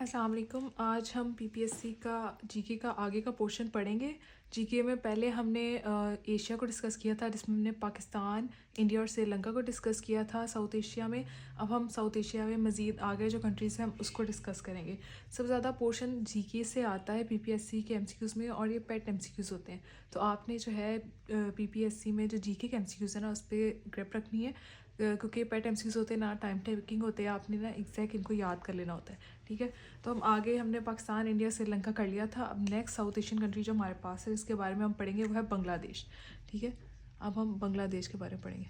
अस्सलाम वालेकुम। आज हम पीपीएससी का जीके का आगे का पोर्शन पढ़ेंगे। जीके में पहले हमने एशिया को डिस्कस किया था, जिसमें हमने पाकिस्तान, इंडिया और श्रीलंका को डिस्कस किया था साउथ एशिया में। अब हम साउथ एशिया में मज़ीद आगे जो कंट्रीज़ हैं हम उसको डिस्कस करेंगे। सबसे ज़्यादा पोर्शन जीके से आता है पीपीएससी के एमसीक्यूज़ में, और ये पेट एमसीक्यूज़ होते हैं। तो आपने जो है पीपीएससी में जो जीके के एमसीक्यूज़ है ना, उस पर ग्रिप रखनी है, क्योंकि पेट एमसीक्यूज़ होते हैं ना, टाइम टेकिंग होते हैं, आपने ना एग्जैक्ट इनको याद कर लेना होता है। ठीक है, तो हम आगे हमने पाकिस्तान, इंडिया, श्रीलंका कर लिया था। अब नेक्स्ट साउथ एशियन कंट्री जो हमारे पास है, इसके बारे में हम पढ़ेंगे, वो है बांग्लादेश। ठीक है, अब हम बांग्लादेश के बारे में पढ़ेंगे।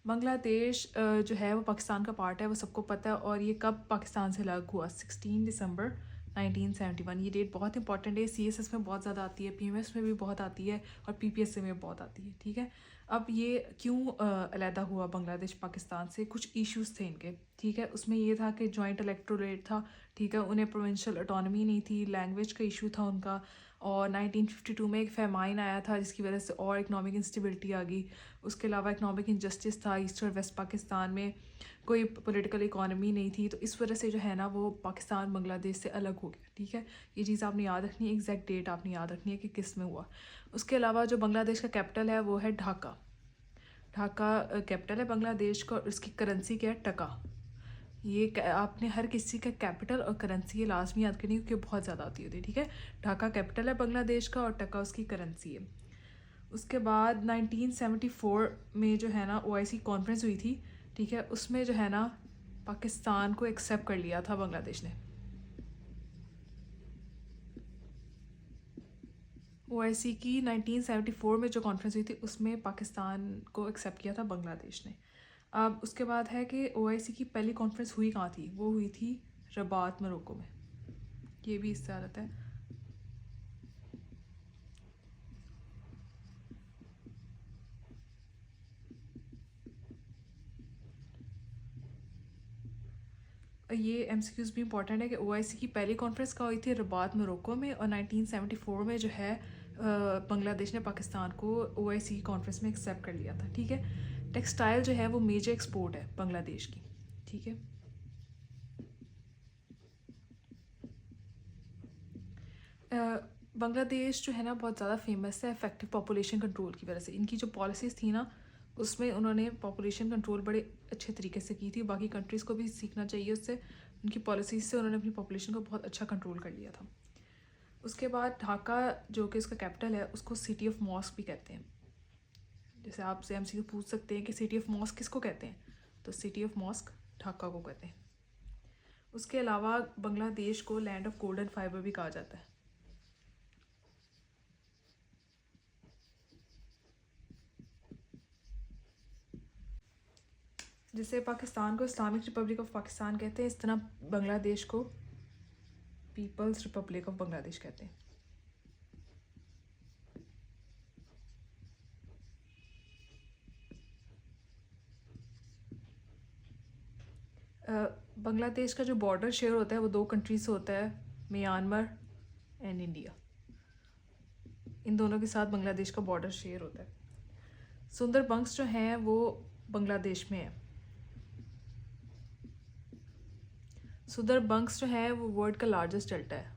बांग्लादेश जो है वो पाकिस्तान का पार्ट है, वो सबको पता है। और ये कब पाकिस्तान से अलग हुआ? 16 दिसंबर 1971। ये डेट बहुत इंपॉर्टेंट है, सीएसएस में बहुत ज़्यादा आती है, पीएमएस में भी बहुत आती है, और पीपीएससी में बहुत आती है। ठीक है, अब ये क्यों अलहदा हुआ बांग्लादेश पाकिस्तान से? कुछ इश्यूज थे इनके। ठीक है, उसमें ये था कि जॉइंट इलेक्टोरेट था। ठीक है, उन्हें प्रोविंशियल ऑटोनॉमी नहीं थी, लैंग्वेज का इशू था उनका, और 1952 में एक फेमाइन आया था, जिसकी वजह से और इकनॉमिक इंस्टेबिलिटी आ गई। उसके अलावा इकनॉमिक इंजस्टिस था, ईस्ट और वेस्ट पाकिस्तान में कोई पॉलिटिकल इकॉनमी नहीं थी। तो इस वजह से जो है ना, वो पाकिस्तान बांग्लादेश से अलग हो गया। ठीक है, ये चीज़ आपने याद रखनी है, एग्जैक्ट डेट आपने याद रखनी है कि किस में हुआ। उसके अलावा जो बांग्लादेश का कैपिटल है वो है ढाका। ढाका कैपिटल है बांग्लादेश का, और उसकी करेंसी क्या है? टका। ये आपने हर किसी का कैपिटल और करेंसी ये लाजमी याद करनी है, क्योंकि बहुत ज़्यादा आती होती है। ठीक है, ढाका कैपिटल है बांग्लादेश का, और टका उसकी करेंसी है। उसके बाद 1974 में जो है ना ओआईसी कॉन्फ्रेंस हुई थी। ठीक है, उसमें जो है ना पाकिस्तान को एक्सेप्ट कर लिया था बांग्लादेश ने। ओआईसी की 1974 में जो कॉन्फ्रेंस हुई थी, उसमें पाकिस्तान को एक्सेप्ट किया था बांग्लादेश ने। अब उसके बाद है कि ओआईसी की पहली कॉन्फ्रेंस हुई कहाँ थी? वो हुई थी रबात, मोरक्को में। ये भी इससे आता है। ये एमसीक्यूज़ भी इंपॉर्टेंट है कि ओआईसी की पहली कॉन्फ्रेंस कहाँ हुई थी? रबात, मोरक्को में। और 1974 में जो है बांग्लादेश ने पाकिस्तान को ओआईसी की कॉन्फ्रेंस में एक्सेप्ट कर लिया था। ठीक है, टेक्सटाइल जो है वो मेजर एक्सपोर्ट है बांग्लादेश की। ठीक है, बांग्लादेश जो है ना बहुत ज़्यादा फेमस है इफेक्टिव पॉपुलेशन कंट्रोल की वजह से। इनकी जो पॉलिसीज़ थी ना, उसमें उन्होंने पॉपुलेशन कंट्रोल बड़े अच्छे तरीके से की थी। बाकी कंट्रीज़ को भी सीखना चाहिए उससे। उनकी पॉलिसीज़ से उन्होंने अपनी पॉपुलेशन को बहुत अच्छा कंट्रोल कर लिया था। उसके बाद ढाका जो कि उसका कैपिटल है, उसको सिटी ऑफ मॉस्क भी कहते हैं। जैसे आपसे एमसीक्यू पूछ सकते हैं कि सिटी ऑफ मॉस्क किसको कहते हैं, तो सिटी ऑफ मॉस्क ढाका को कहते हैं। उसके अलावा बांग्लादेश को लैंड ऑफ गोल्डन फाइबर भी कहा जाता है। जैसे पाकिस्तान को इस्लामिक रिपब्लिक ऑफ पाकिस्तान कहते हैं, इस तरह बांग्लादेश को पीपल्स रिपब्लिक ऑफ बांग्लादेश कहते हैं। बांग्लादेश का जो बॉर्डर शेयर होता है वो दो कंट्रीज से होता है, म्यांमार एंड इंडिया। इन दोनों के साथ बांग्लादेश का बॉर्डर शेयर होता है। सुंदरबंस जो हैं वो बांग्लादेश में है। सुंदरबंस जो है वो वर्ल्ड का लार्जेस्ट डेल्टा है।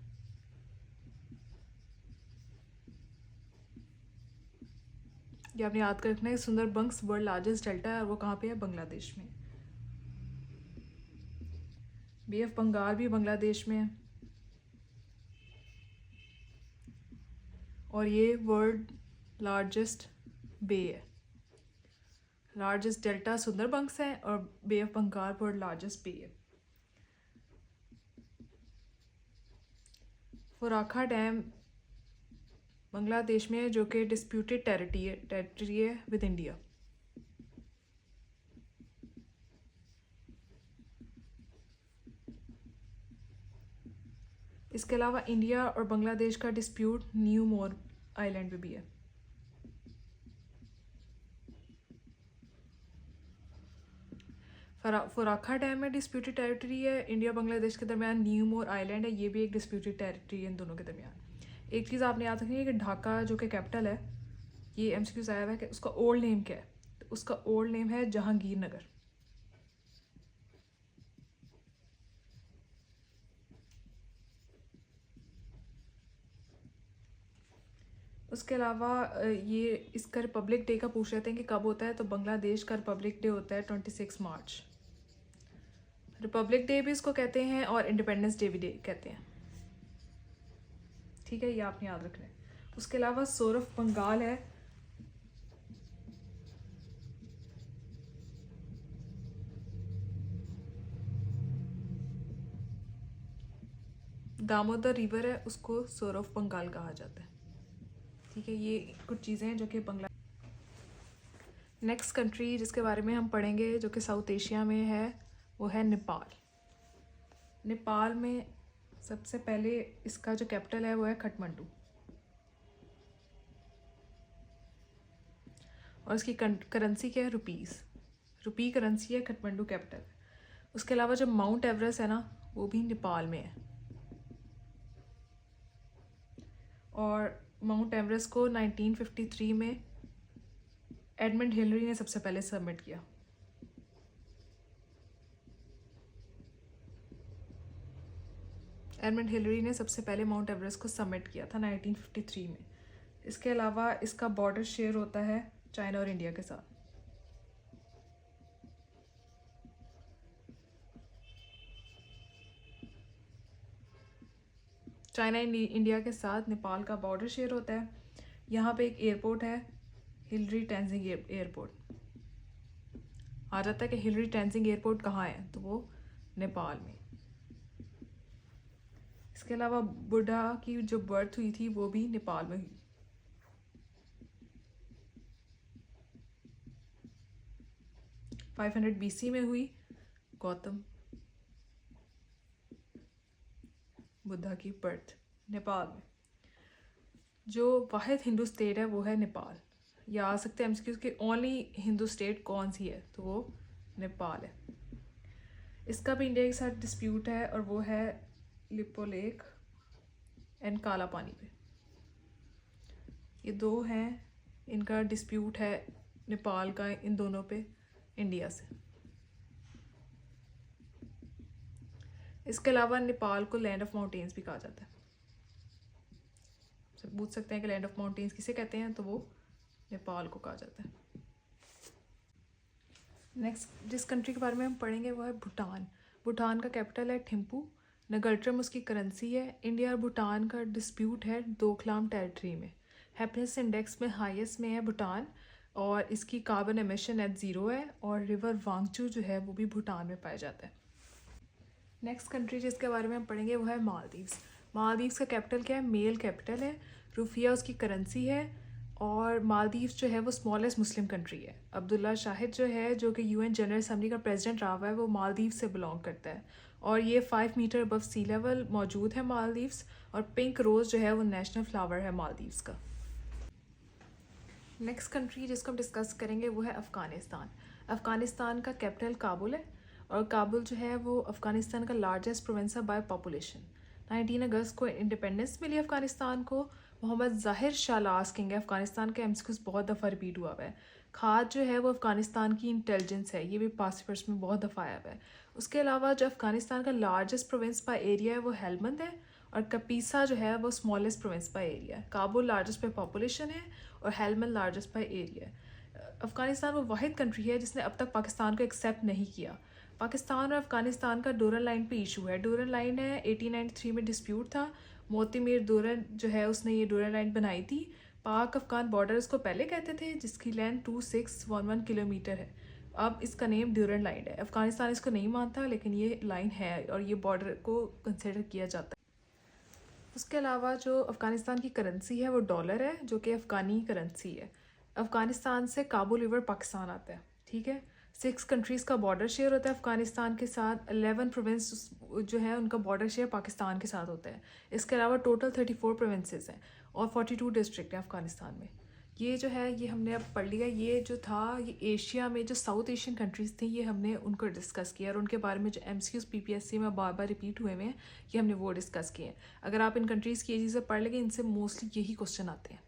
ये आपने याद कर रखना है, सुंदरबंस वर्ल्ड लार्जेस्ट डेल्टा है, और वो कहाँ पे है? बांग्लादेश में। बे ऑफ बंगाल भी बांग्लादेश में है, और ये वर्ल्ड लार्जेस्ट बे है। लार्जेस्ट डेल्टा सुंदरबंस है, और बे ऑफ बंगाल वर्ल्ड लार्जेस्ट बे है। फराखा डैम बांग्लादेश में है, जो कि डिस्प्यूटेड टेरिटरी है विद इंडिया। इसके अलावा इंडिया और बांग्लादेश का डिस्प्यूट न्यू मोर आइलैंड पे भी है। फराखा डैम में डिस्प्यूटेड टेरिटरी है, इंडिया बांग्लादेश के दरमियान न्यू मोर आइलैंड है, ये भी एक डिस्प्यूटेड टेरिटरी है इन दोनों के दरमियान। एक चीज़ आपने याद रखनी है कि ढाका जो कि कैपिटल है, ये एमसीक्यूज़ आया हुआ है कि उसका ओल्ड नेम क्या है, तो उसका ओल्ड नेम है जहांगीर नगर। उसके अलावा ये इसका रिपब्लिक डे का पूछ रहे थे कि कब होता है, तो बांग्लादेश का रिपब्लिक डे होता है 26 मार्च। रिपब्लिक डे भी इसको कहते हैं और इंडिपेंडेंस डे भी डे कहते हैं, ठीक है, ये आपने याद रखना है। उसके अलावा सोर ऑफ बंगाल है, दामोदर रिवर है, उसको सोर ऑफ बंगाल कहा जाता है, ठीक है। ये कुछ चीज़ें हैं जो कि बांग्ला। नेक्स्ट कंट्री जिसके बारे में हम पढ़ेंगे जो कि साउथ एशिया में है वो है नेपाल। नेपाल में सबसे पहले इसका जो कैपिटल है वो है काठमांडू, और इसकी करेंसी क्या है, रुपीज़, रुपी करेंसी है, काठमांडू कैपिटल। उसके अलावा जो माउंट एवरेस्ट है ना वो भी नेपाल में है, और माउंट एवरेस्ट को 1953 में एडमंड हिलरी ने सबसे पहले सबमिट किया। एडमंड हिलरी ने सबसे पहले माउंट एवरेस्ट को सबमिट किया था 1953 में। इसके अलावा इसका बॉर्डर शेयर होता है चाइना और इंडिया के साथ। चाइना इंडिया के साथ नेपाल का बॉर्डर शेयर होता है। यहाँ पे एक एयरपोर्ट है, हिलरी टेंजिंग एयरपोर्ट। आ जाता है कि हिलरी टेंजिंग एयरपोर्ट कहाँ है, तो वो नेपाल में। इसके अलावा बुद्धा की जो बर्थ हुई थी वो भी नेपाल में हुई। BC में हुई गौतम बुद्धा की बर्थ नेपाल में। जो वाहिद हिंदू स्टेट है वो है नेपाल। या आ सकते हैं एमसीक्यूज कि ओनली हिंदू स्टेट कौन सी है, तो वो नेपाल है। इसका भी इंडिया के साथ डिस्प्यूट है और वो है लिपो लेक एंड काला पानी पे। ये दो हैं, इनका डिस्प्यूट है नेपाल का इन दोनों पे इंडिया से। इसके अलावा नेपाल को लैंड ऑफ माउंटेन्स भी कहा जाता है। सब पूछ सकते हैं कि लैंड ऑफ माउंटेन्स किसे कहते हैं, तो वो नेपाल को कहा जाता है। नेक्स्ट जिस कंट्री के बारे में हम पढ़ेंगे वो है भूटान। भूटान का कैपिटल है थिम्पू, नगल्ट्रम उसकी करेंसी है। इंडिया और भूटान का डिस्प्यूट है डोकलाम टेरिटरी में। हैप्पीनेस इंडेक्स में हाईएस्ट में है भूटान, और इसकी कार्बन एमिशन एट 0 है, और रिवर वांगचू जो है वो भी भूटान में पाया जाता है। नेक्स्ट कंट्री जिसके बारे में हम पढ़ेंगे वो है मालदीव्स। मालदीव्स का कैपिटल क्या है, मेल कैपिटल है, रुफिया उसकी करेंसी है, और मालदीव्स जो है वो स्मॉलेस्ट मुस्लिम कंट्री है। अब्दुल्ला शाहिद जो है, जो कि यूएन जनरल असेंबली का प्रेसिडेंट रहा हुआ है, वो मालदीव्स से बिलोंग करता है, और ये 5 मीटर अबव सी लेवल मौजूद है मालदीव्स। और पिंक रोज़ जो है वो नेशनल फ्लावर है मालदीव्स का। नेक्स्ट कंट्री जिसको हम डिस्कस करेंगे वो है अफ़गानिस्तान। अफ़गानिस्तान का कैपिटल काबुल है, और काबुल जो है वो अफ़गानिस्तान का लार्जेस्ट प्रोविंस है बाय पॉपुलेशन। 19 अगस्त को इंडिपेंडेंस मिली अफ़गानिस्तान को। मोहम्मद ज़ाहिर शाह लास्ट किंग है अफ़गानिस्तान के। एमसीक्यूज़ बहुत दफ़ा रिपीट हुआ है। खाद जो है वो अफ़गानिस्तान की इंटेलिजेंस है, ये भी पास्ट पेपर्स में बहुत दफ़ा आया हुआ है। उसके अलावा जो अफ़गानिस्तान का लार्जेस्ट प्रोविंस बाय एरिया है वो हेलमंद है, और कपीसा जो है वो स्मॉलेस्ट प्रोविंस बाय एरिया है। काबुल लार्जेस्ट बाय पॉपुलेशन है, और हेलमंद लार्जेस्ट बाय एरिया है। अफ़गानिस्तान वो वाहिद कंट्री है जिसने अब तक पाकिस्तान को एक्सेप्ट नहीं किया। पाकिस्तान और अफ़गानिस्तान का डोरन लाइन पे इशू है। डोरन लाइन है 1893 में डिस्प्यूट था। मोतीमीर डोरन जो है उसने ये डोरन लाइन बनाई थी। पाक अफ़गान बॉर्डर इसको पहले कहते थे, जिसकी लेंथ 2611 किलोमीटर है। अब इसका नेम डोरन लाइन है। अफ़गानिस्तान इसको नहीं मानता, लेकिन ये लाइन है और ये बॉर्डर को कंसिडर किया जाता है। उसके अलावा जो अफ़गानिस्तान की करेंसी है वो डॉलर है, जो कि अफ़गानी करेंसी है। अफ़गानिस्तान से काबुल रिवर पाकिस्तान आता है, ठीक है। 6 कंट्रीज़ का बॉर्डर शेयर होता है अफ़गानिस्तान के साथ। 11 प्रोविंस जो है उनका बॉर्डर शेयर पाकिस्तान के साथ होता है। इसके अलावा टोटल 34 प्रोविंसेस हैं और 42 डिस्ट्रिक्ट हैं अफ़गानिस्तान में। ये जो है ये हमने अब पढ़ लिया। ये जो था ये एशिया में जो साउथ एशियन कंट्रीज़ थी, ये हमने उनको डिस्कस किया, और उनके बारे में जो एमसीक्यूज़ पीपीएससी में बार बार रिपीट हुए हैं, ये हमने वो डिस्कस किए हैं। अगर आप इन कंट्रीज़ की ये चीज़ें पढ़ लेंगे, इनसे मोस्टली यही क्वेश्चन आते हैं।